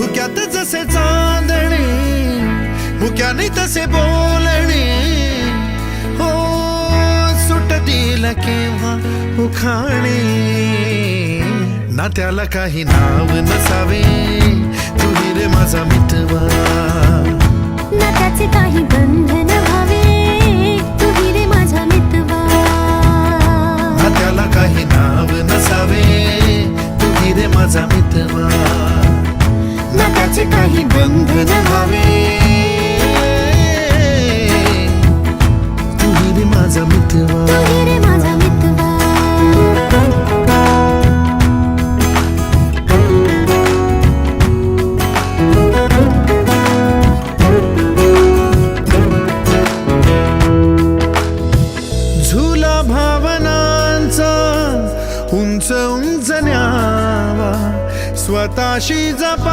धुक्यात जसे चांदणे मुक्याने तसे बोलणे हो सुटतील केव्हा उखाणे ना त्याला काही नाव नसावे तू रे माझा मितवा ना त्याचे काही बंधन व्हावे तू रे माझा मितवा ना त्याला काही नाव नसावे तू रे माझा मितवा ना त्याचे काही बंधन व्हावे तू रे माझा मितवा तू रे माझा मितवा झुला भावनांचा उंच उंच न्यावा स्वतःशी जपा